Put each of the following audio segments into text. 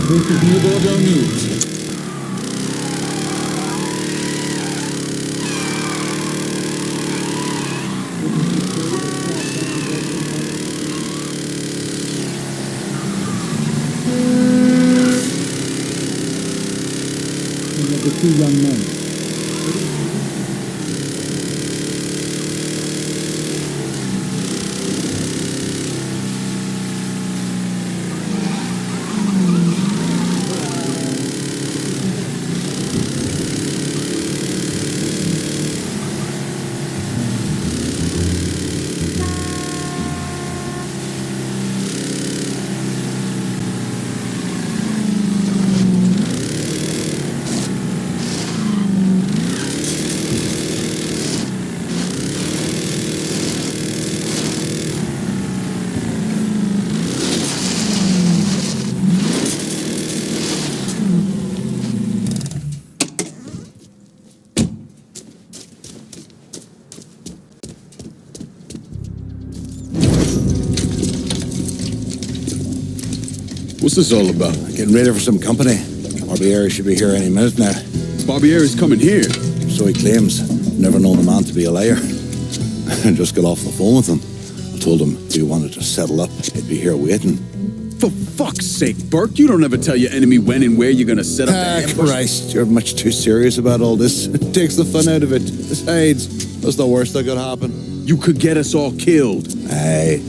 This is New Bordeaux News. The two young men. What's this all about? Getting ready for some company. Barbieri should be here any minute now. Barbieri's coming here. So he claims. Never known a man to be a liar. I just got off the phone with him. I told him if he wanted to settle up, he'd be here waiting. For fuck's sake, Bert, you don't ever tell your enemy when and where you're gonna set up the ambush. Christ, you're much too serious about all this. It takes the fun out of it. Besides, that's the worst that could happen. You could get us all killed. Aye,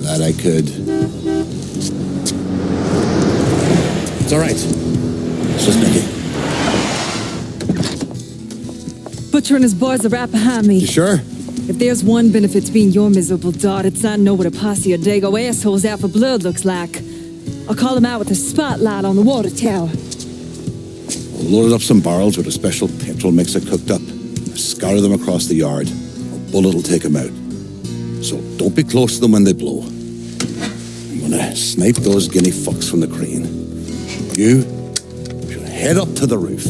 that I could. It's all right. It's just Nicky. Butcher and his boys are right behind me. You sure? If there's one benefit to being your miserable dot, it's I know what a posse of Dago assholes out for blood looks like. I'll call them out with a spotlight on the water tower. We'll load up some barrels with a special petrol mixer cooked up. Scatter them across the yard. A bullet will take them out. So don't be close to them when they blow. I'm gonna snipe those guinea fucks from the crane. You should head up to the roof.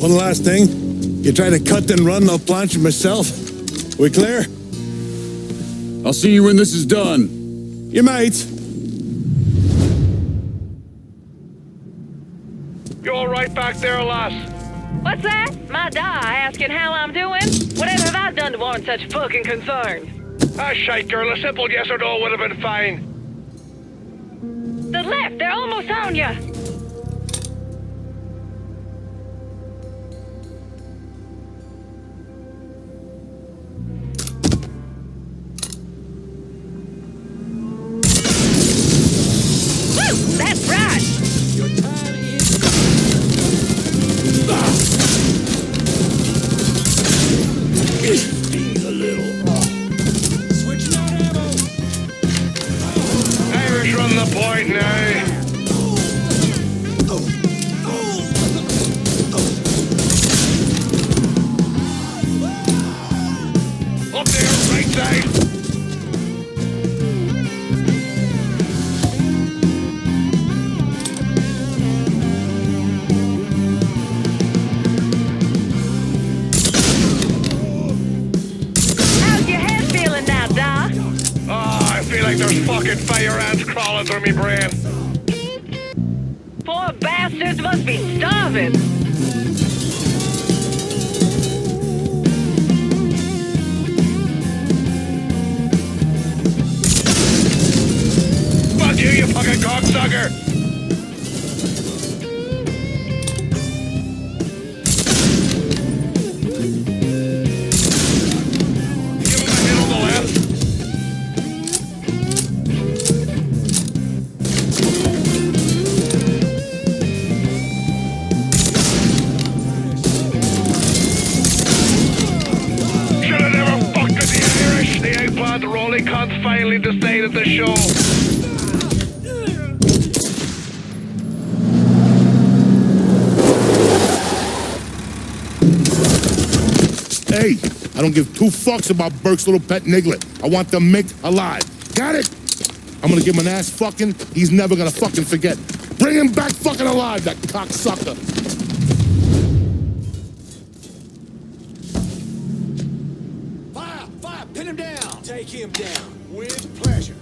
One last thing. You try to cut and run, I'll planch you myself. We clear? I'll see you when this is done. You might. You all right back there, lass? What's that? My da asking how I'm doing? Whatever have I done to warrant such fucking concern? Ah, shite, girl. A simple yes or no would have been fine. The left, they're almost on you. Woo! That's right! Irish run the point now. Up there, right side. How's your head feeling now, Da? Oh, I feel like there's fucking fire ants crawling through me brain. Poor bastards must be starving. Fuck you fucking cocksucker! Give him a hit on the left. Should've never fucked with the Irish. The eggplant rolling cunts finally decided to show. Hey, I don't give two fucks about Burke's little pet Niglet. I want them minked alive. Got it? I'm gonna give him an ass fucking he's never gonna fucking forget. Bring him back fucking alive, that cocksucker. him down. With pleasure.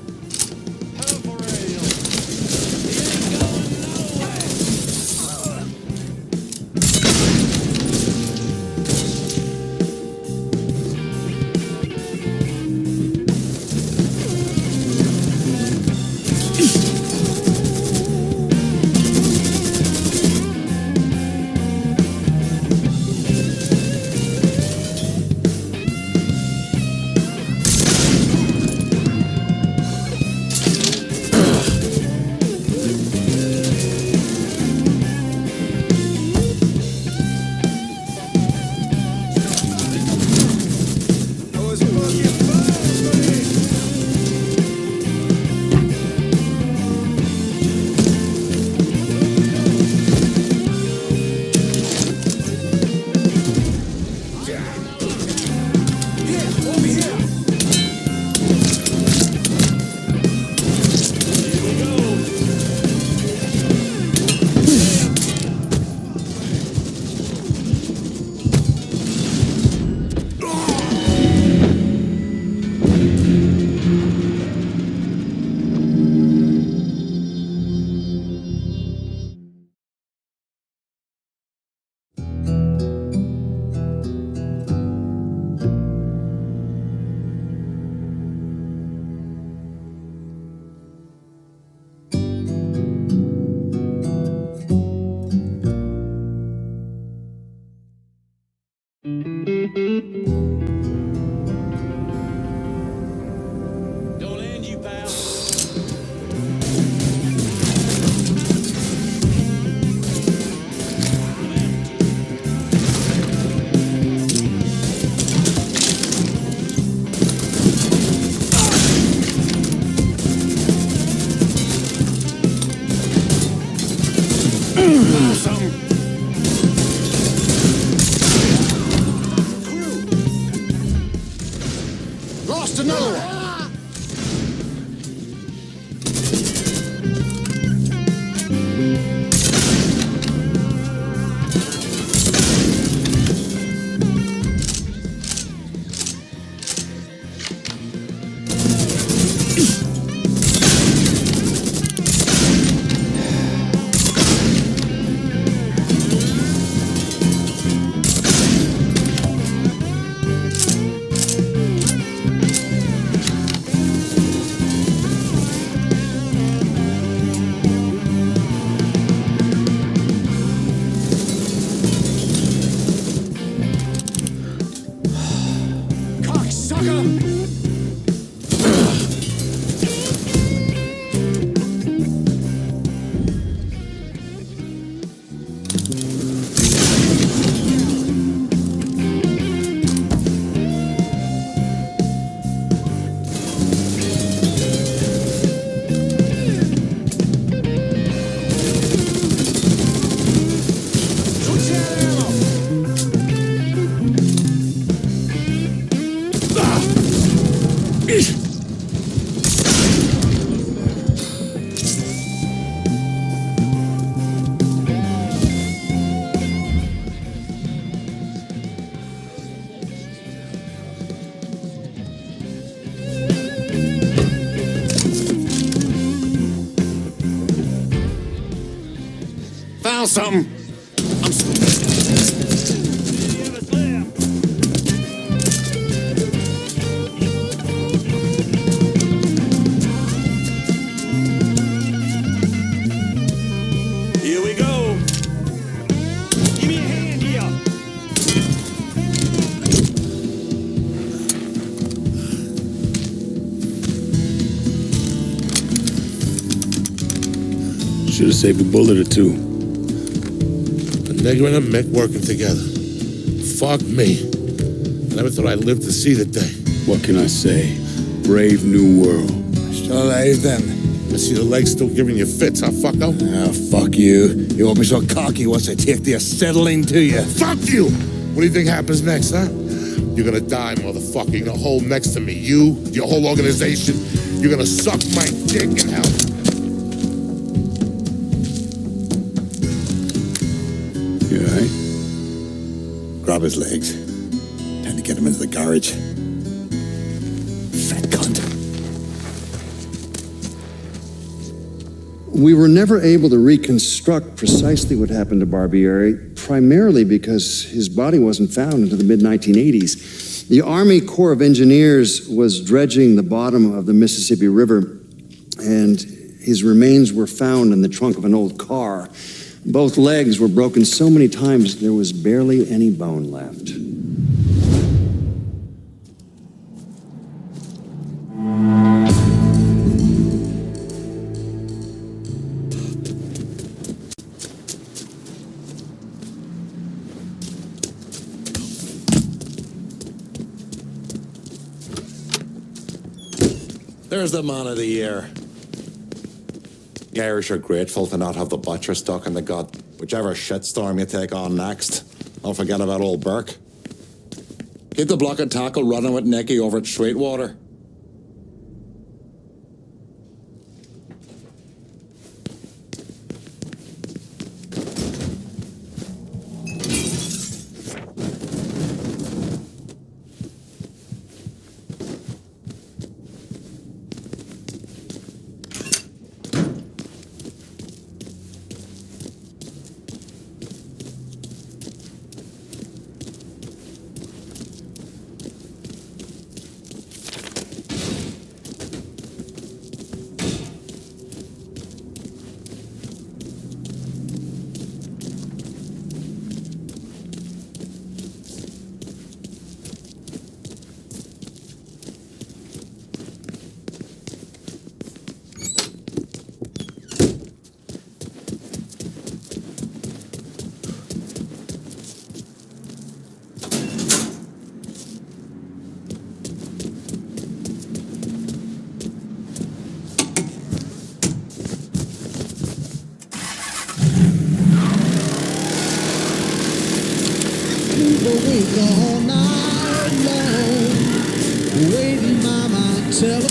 Don't end you, pal. Lost another one. Found something. Here we go. Give me a hand here. Should have saved a bullet or two. The nigger and a Mick working together. Fuck me. I never thought I'd live to see the day. What can I say? Brave new world. Still alive then? I see the legs still giving you fits, huh, fucko? Ah, fuck you. You won't be so cocky once I take the acetylene to you. Fuck you! What do you think happens next, huh? You're gonna die, motherfucker. You're gonna hold next to me. You, your whole organization. You're gonna suck my dick in hell. You all right? Grab his legs. Time to get him into the garage. Fat cunt. We were never able to reconstruct precisely what happened to Barbieri, primarily because his body wasn't found until the mid-1980s. The Army Corps of Engineers was dredging the bottom of the Mississippi River, and his remains were found in the trunk of an old car. Both legs were broken so many times there was barely any bone left. There's the man of the year. The Irish are grateful to not have the butcher stuck in the gut. Whichever shitstorm you take on next, don't forget about old Burke. Keep the block and tackle running with Nicky over at Sweetwater. All night long, waiting, mama, tell her.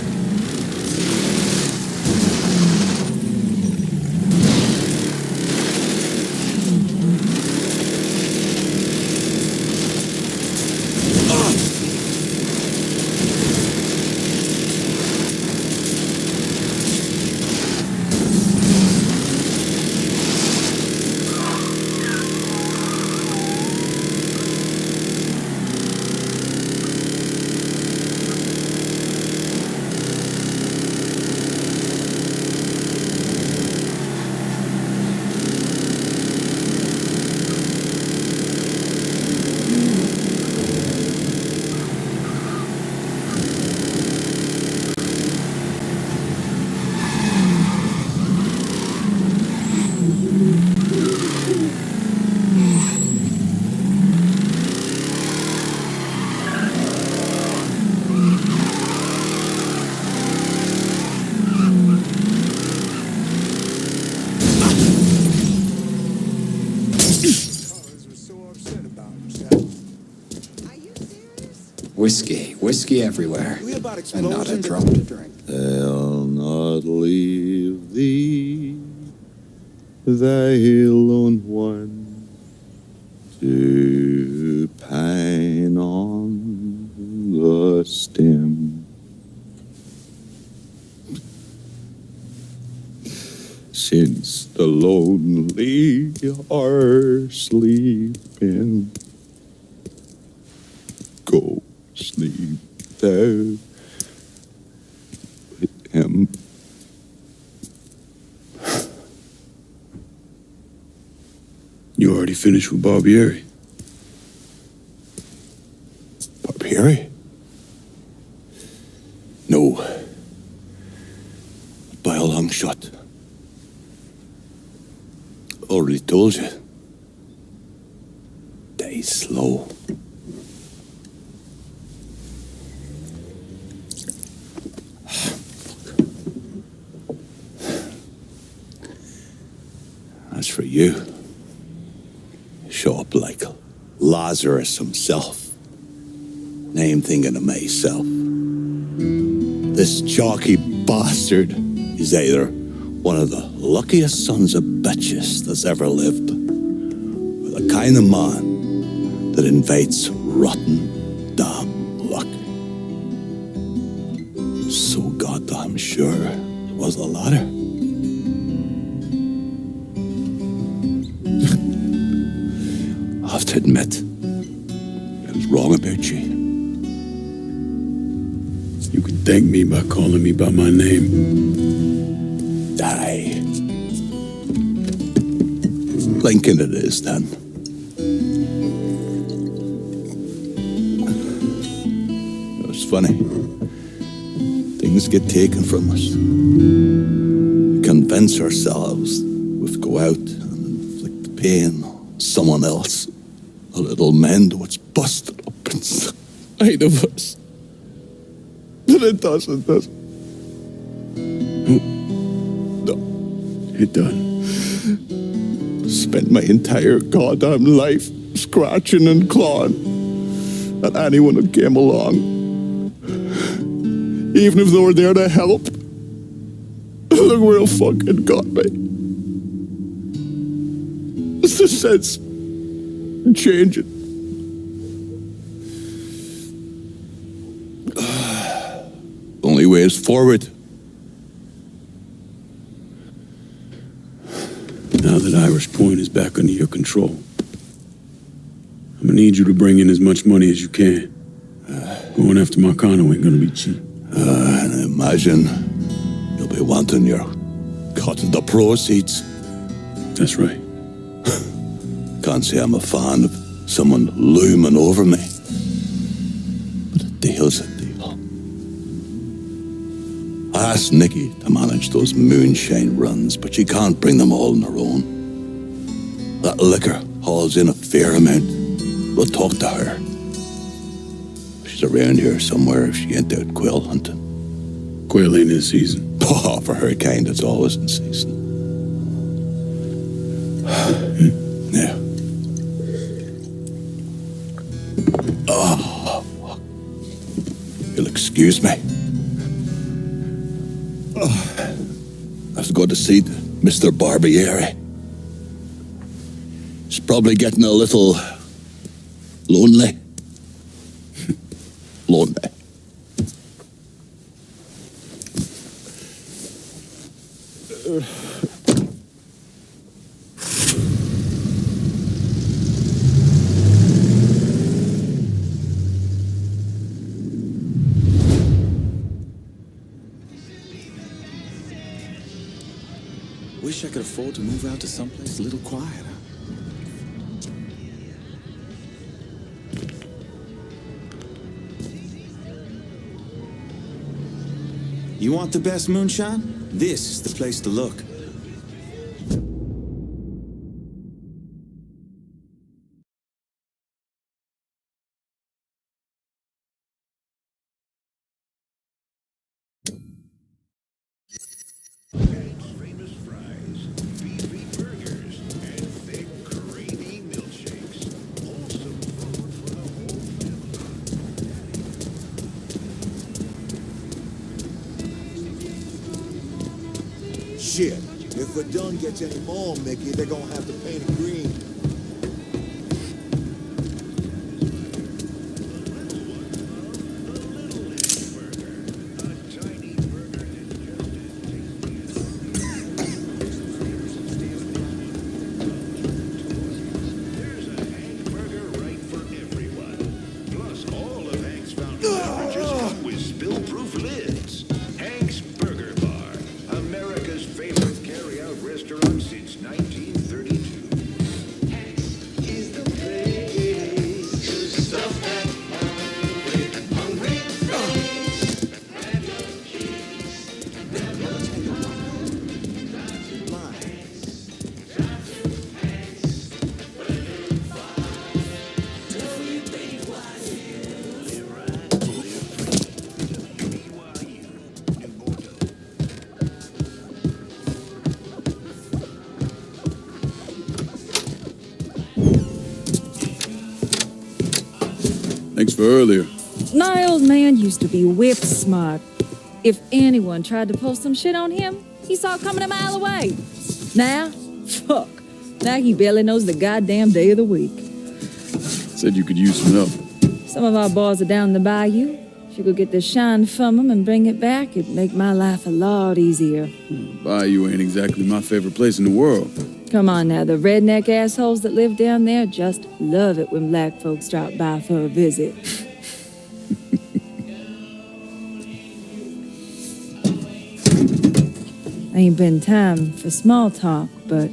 Whiskey everywhere, and not a drop to drink. I'll not leave thee, thy lone one, to pine on the stem. Since the lonely are sleeping, go sleep thou with him. You already finished with Barbieri? Barbieri? No. By a long shot. Already told you. Die slow. As for you, show up like Lazarus himself. And I'm thinking of myself. This chalky bastard is either one of the luckiest sons of bitches that's ever lived, or the kind of man that invites rotten damn luck. So goddamn sure it was the latter. I have to admit, I was wrong about you. You can thank me by calling me by my name. Aye. Lincoln it is, then. It's funny. Things get taken from us. We convince ourselves we have to go out and inflict the pain on someone else. A little mend what's busted up inside of us. But it doesn't. No. It doesn't. Spent my entire goddamn life scratching and clawing at anyone who came along. Even if they were there to help. Look where it fucking got me. It's the sense in changing. Only way is forward. Now that Irish Point is back under your control, I'm gonna need you to bring in as much money as you can. Going after Marcano ain't gonna be cheap. And I imagine you'll be wanting your cut of the proceeds. That's right. Can't say I'm a fan of someone looming over me. But a deal's a deal. I asked Nikki to manage those moonshine runs, but she can't bring them all on her own. That liquor hauls in a fair amount. We'll talk to her. She's around here somewhere if she ain't out quail hunting. Quail ain't in season. Oh, for her kind, it's always in season. Yeah. Oh, you'll excuse me. Oh, I have to go to see Mr. Barbieri. He's probably getting a little lonely. Lonely. Wish I could afford to move out to someplace a little quieter. You want the best moonshine? This is the place to look. Shit, if Verdun gets any more, Mickey, they're gonna have to paint it green. Thanks for earlier. My old man used to be whip smart. If anyone tried to pull some shit on him, he saw it coming a mile away. Now, fuck. Now he barely knows the goddamn day of the week. Said you could use some help. Some of our boys are down the bayou. If you could get the shine from them and bring it back, it'd make my life a lot easier. Bayou ain't exactly my favorite place in the world. Come on now, the redneck assholes that live down there just love it when black folks drop by for a visit. Ain't been time for small talk, but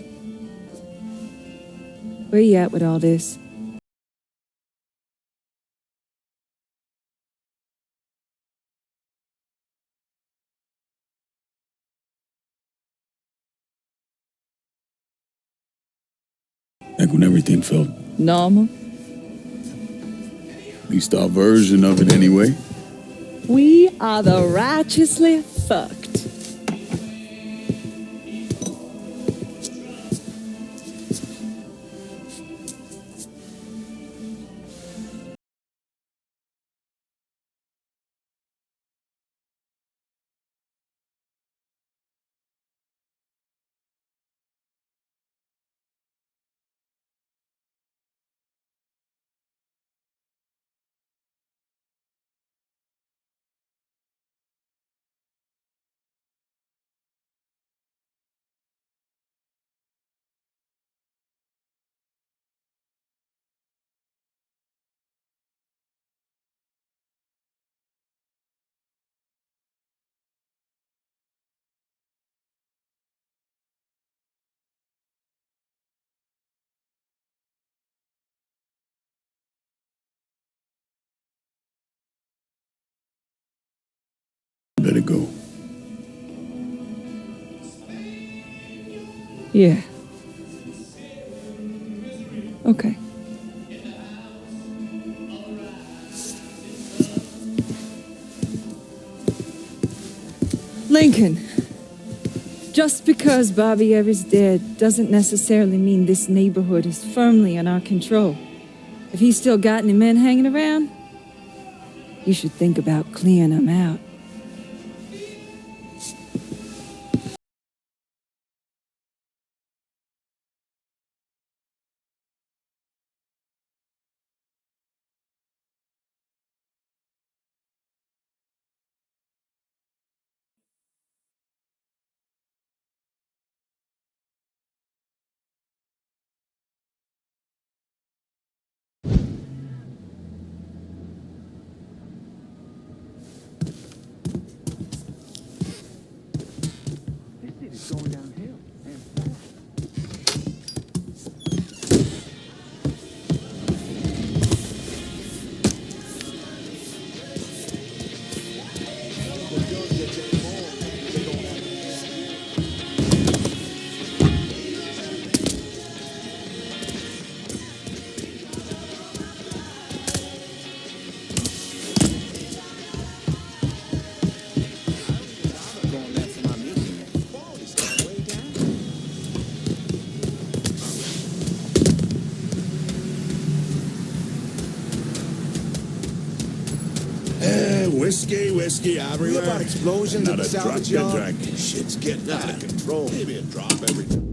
where you at with all this? Like when everything felt Normal? at least our version of it anyway. We are the righteously fucked. Better go. Yeah. Okay. Lincoln. Just because Bobby Everett's dead doesn't necessarily mean this neighborhood is firmly in our control. If he's still got any men hanging around, you should think about clearing them out. Whiskey everywhere. About explosions at the salvage yard? Shit's getting out of control. Maybe a drop every...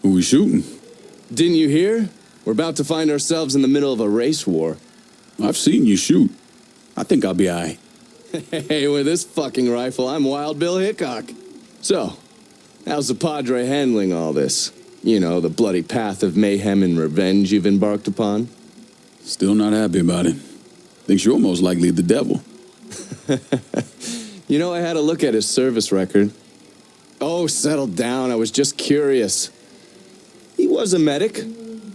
Who we shooting? Didn't you hear? We're about to find ourselves in the middle of a race war. I've seen you shoot. I think I'll be all right. Hey, with this fucking rifle, I'm Wild Bill Hickok. So, how's the Padre handling all this? You know, the bloody path of mayhem and revenge you've embarked upon? Still not happy about it. Thinks you're most likely the devil. You know, I had a look at his service record. Oh, settle down. I was just curious. He was a medic,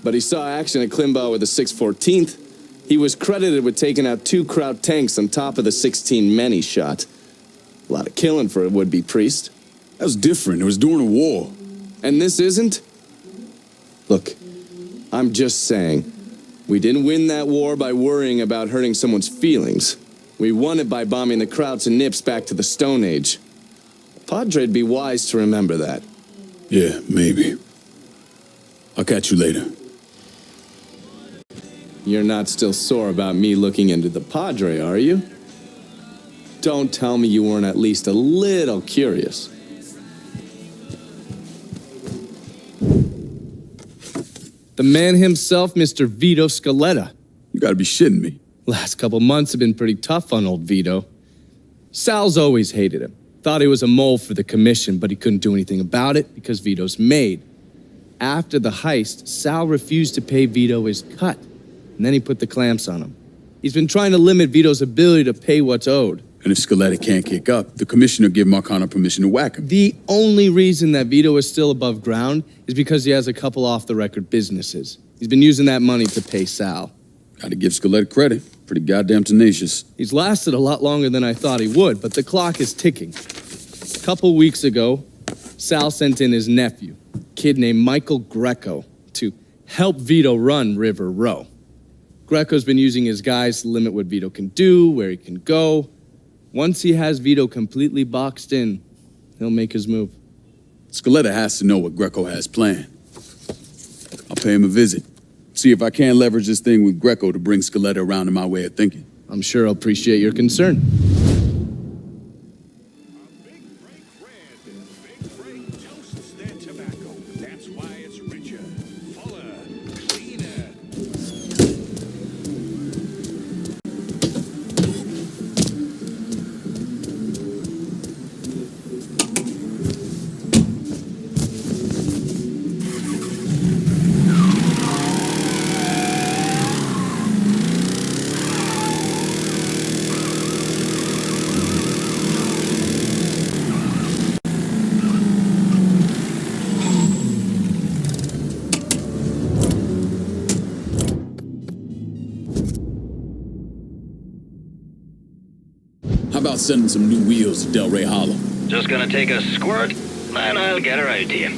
but he saw action at Klimbaugh with the 614th. He was credited with taking out 2 Kraut tanks on top of the 16 men he shot. A lot of killing for a would-be priest. That was different. It was during a war. And this isn't? Look, I'm just saying, we didn't win that war by worrying about hurting someone's feelings. We won it by bombing the Krauts and Nips back to the Stone Age. Padre'd be wise to remember that. Yeah, maybe. I'll catch you later. You're not still sore about me looking into the Padre, are you? Don't tell me you weren't at least a little curious. The man himself, Mr. Vito Scaletta. You gotta be shitting me. Last couple months have been pretty tough on old Vito. Sal's always hated him. Thought he was a mole for the commission, but he couldn't do anything about it because Vito's made. After the heist, Sal refused to pay Vito his cut, and then he put the clamps on him. He's been trying to limit Vito's ability to pay what's owed. And if Scaletta can't kick up, the commissioner give Marcano permission to whack him. The only reason that Vito is still above ground is because he has a couple off-the-record businesses. He's been using that money to pay Sal. Gotta give Scaletta credit. Pretty goddamn tenacious. He's lasted a lot longer than I thought he would, but the clock is ticking. A couple weeks ago, Sal sent in his nephew, a kid named Michael Greco, to help Vito run River Row. Greco's been using his guys to limit what Vito can do, where he can go. Once he has Vito completely boxed in, he'll make his move. Scaletta has to know what Greco has planned. I'll pay him a visit. See if I can't leverage this thing with Greco to bring Scaletta around to my way of thinking. I'm sure he'll appreciate your concern. How about sending some new wheels to Delray Hollow? Just gonna take a squirt, and I'll get her out to you.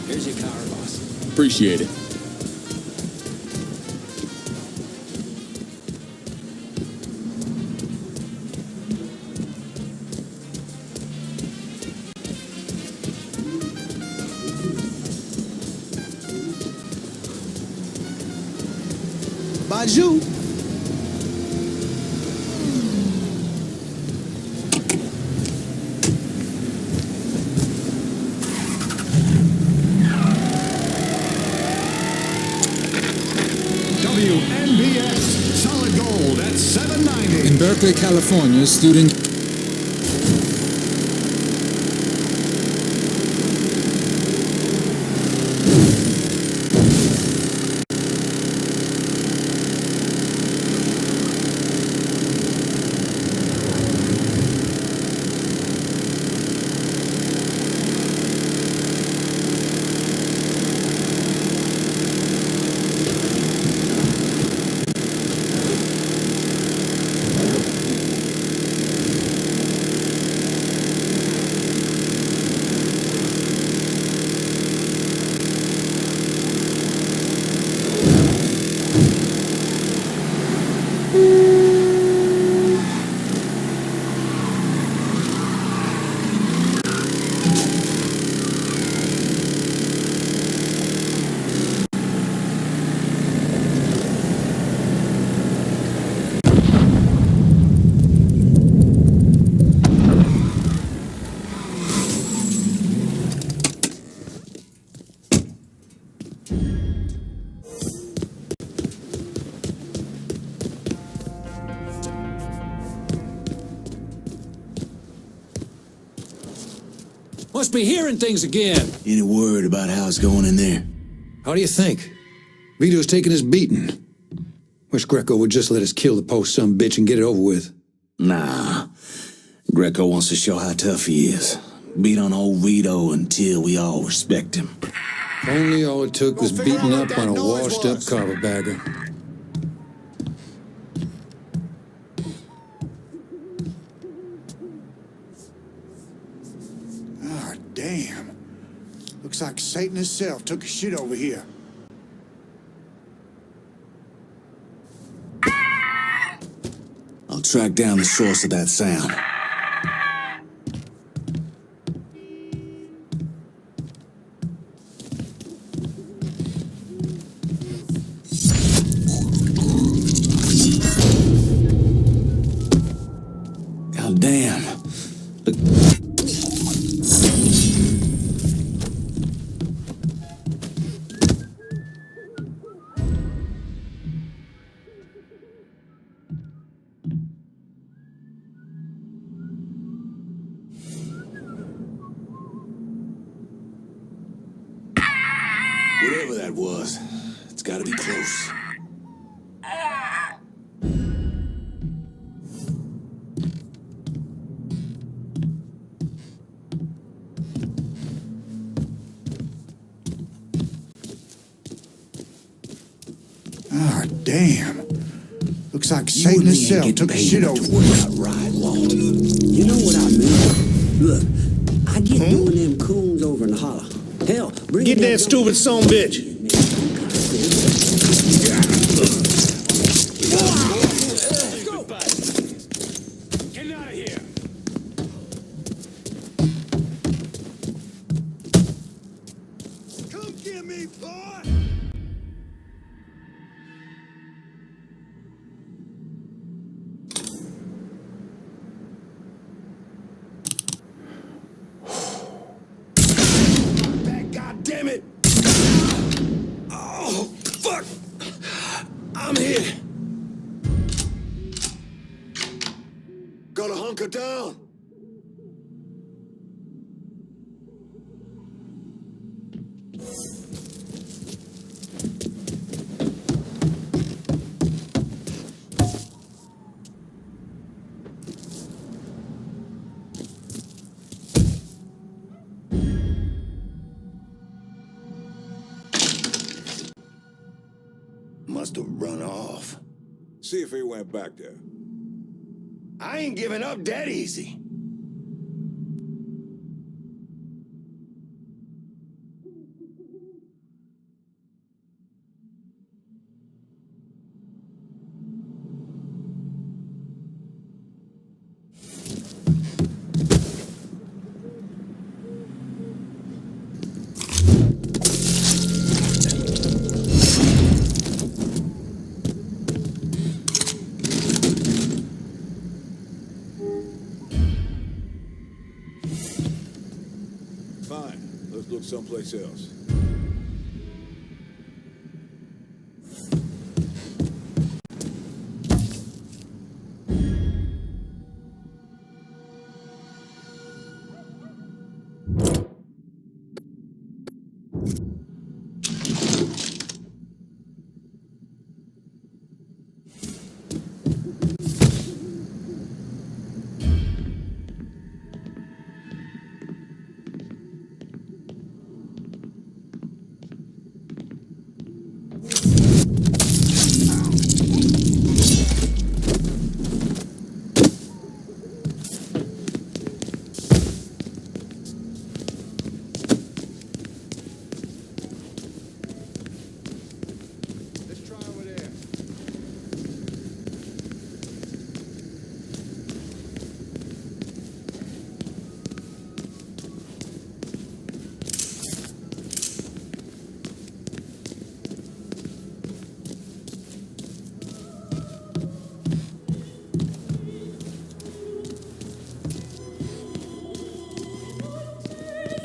Here's your car, boss. Appreciate it. Baju. WNBS Solid sold at $7.90. In Berkeley, California, student... Must be hearing things again. Any word about how it's going in there? How do you think? Vito's taking his beating. Wish Greco would just let us kill the post some bitch and get it over with. Nah. Greco wants to show how tough he is. Beat on old Vito until we all respect him. Only all it took was beating up on a washed-up carpetbagger. Ah, damn. Looks like Satan himself took a shit over here. I'll track down the source of that sound. God damn. Look. Whatever that was, it's gotta be close. Ah, damn. Looks like Satan himself took a shit over here. Right, Walt. You know what I mean? Look, I get doing them coons over in the holler. Hell, bring Get that stupid son bitch. Get out of here. Come get me, boy! God damn it! Oh, fuck! I'm here. Gotta hunker down. Must have run off. See if he went back there. I ain't giving up that easy. Fine. Let's look someplace else.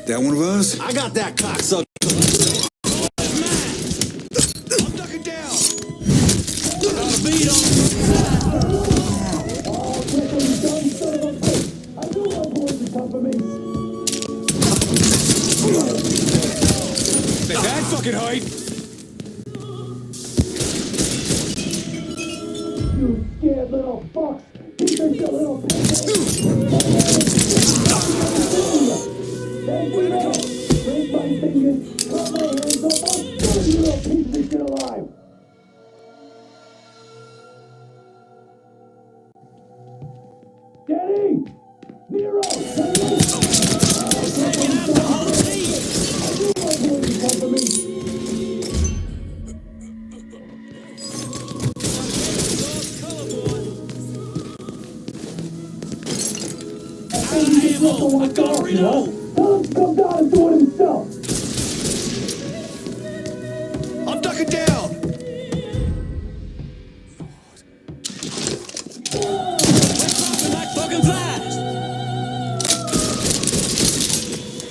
That one of us? I got that cocksucker. I'm ducking down. Got a beat At that fucking height. You scared little fucks. You think you little break my fingers, cut my hands off, I'll kill you little piece of shit alive. Danny! Nero! I got reload! Tell him to come down and do it himself! I'm ducking down. Like fucking flies.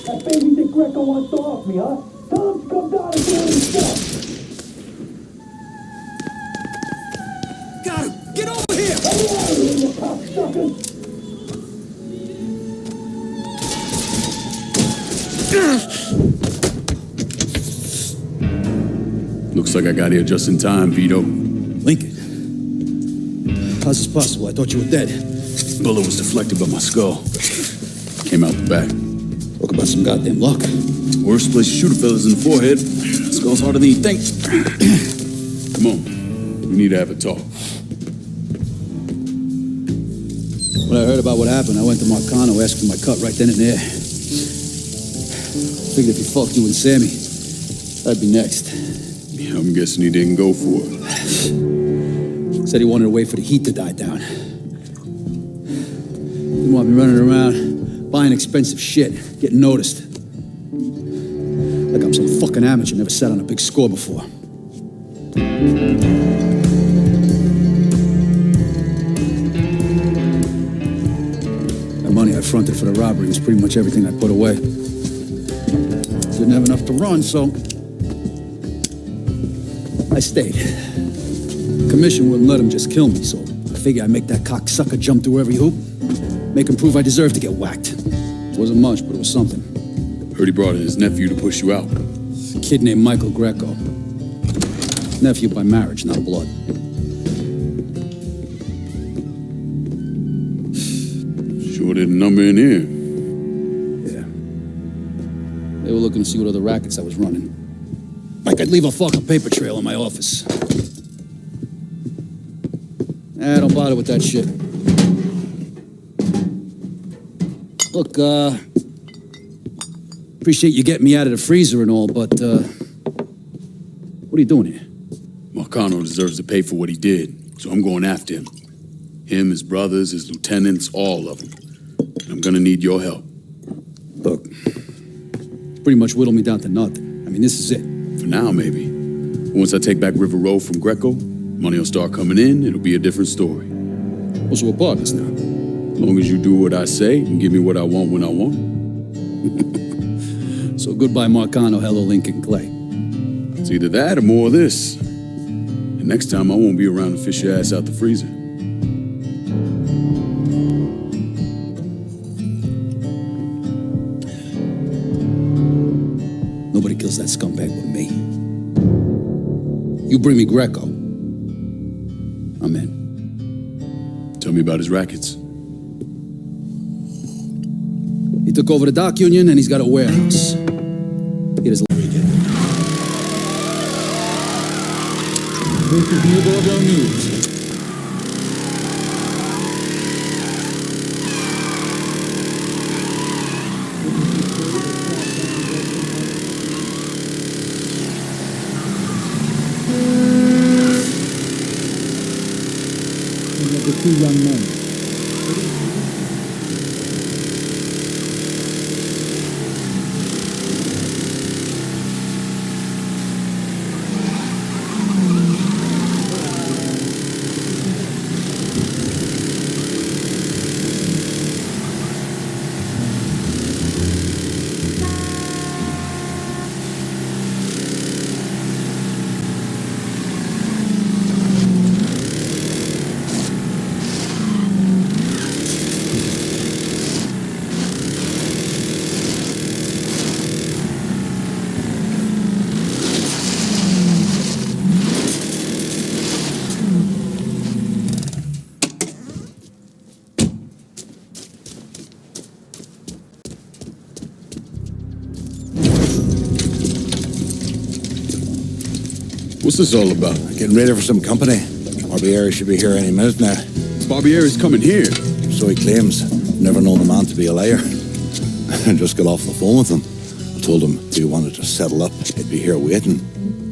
That baby Dick Greco wants to off me, huh? Tell him to come down and do it himself! Got him. Get over here. Get out of here, you cocksuckers! Looks like I got here just in time, Vito. Lincoln. How's this possible? I thought you were dead. Bullet was deflected by my skull. Came out the back. Talk about some goddamn luck. Worst place to shoot a fella's in the forehead. Skull's harder than you think. Come on. We need to have a talk. When I heard about what happened, I went to Marcano, asked for my cut right then and there. Figured if he fucked you and Sammy, I'd be next. Yeah, I'm guessing he didn't go for it. Said he wanted to wait for the heat to die down. Didn't want me running around, buying expensive shit, getting noticed. Like I'm some fucking amateur, never sat on a big score before. The money I fronted for the robbery was pretty much everything I put away. Didn't have enough to run, so I stayed. Commission wouldn't let him just kill me, so I figured I'd make that cocksucker jump through every hoop, make him prove I deserve to get whacked. Wasn't much, but it was something. Heard he brought in his nephew to push you out. A kid named Michael Greco. Nephew by marriage, not blood. Sure did a number in here. They were looking to see what other rackets I was running. Like I'd leave a fucking paper trail in my office. Don't bother with that shit. Look, appreciate you getting me out of the freezer and all, but, what are you doing here? Marcano deserves to pay for what he did, so I'm going after him. Him, his brothers, his lieutenants, all of them. And I'm gonna need your help. Look, pretty much whittled me down to nothing. I mean, this is it. For now, maybe. Once I take back River Road from Greco, money will start coming in, it'll be a different story. Well, so we're partners now. As long as you do what I say and give me what I want when I want it. So goodbye, Marcano, hello, Lincoln Clay. It's either that or more of this. And next time I won't be around to fish your ass out the freezer. Nobody kills that scumbag but me. You bring me Greco, I'm in. Tell me about his rackets. He took over the dock union and he's got a warehouse. It is This is New Bordeaux News. The two young men. What's this all about? Getting ready for some company. Barbieri should be here any minute now. Barbieri's coming here. So he claims. Never known the man to be a liar. I just got off the phone with him. I told him if he wanted to settle up, he'd be here waiting.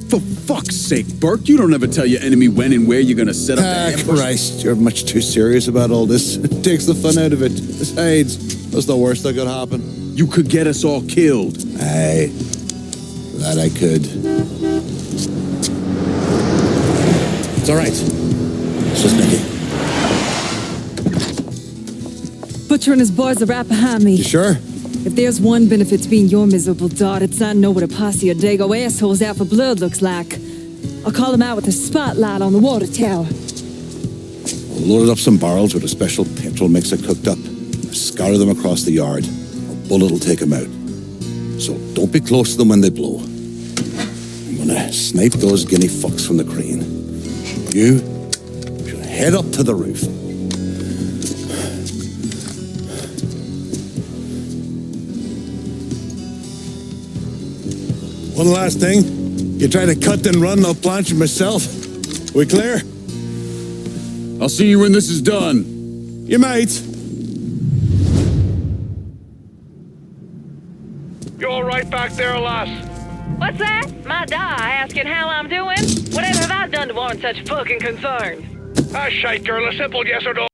For fuck's sake, Burke, you don't ever tell your enemy when and where you're gonna set up the ambush. Christ, you're much too serious about all this. It takes the fun out of it. Besides, that's the worst that could happen. You could get us all killed. Aye, that I could. It's all right. It's just Nicky. Butcher and his boys are right behind me. You sure? If there's one benefit to being your miserable dot, it's I know what a posse of Dago assholes out for blood looks like. I'll call them out with a spotlight on the water tower. I loaded up some barrels with a special petrol mixer cooked up. Scatter them across the yard. A bullet will take them out. So don't be close to them when they blow. I'm gonna snipe those guinea fucks from the crane. You should head up to the roof. One last thing. You try to cut and run, I'll planch you myself. We clear? I'll see you when this is done. You might. You're right back there, lass. What's that? My die asking how I'm doing? Whatever have I done to warrant such fucking concern? Ah, shite, girl. A simple yes or no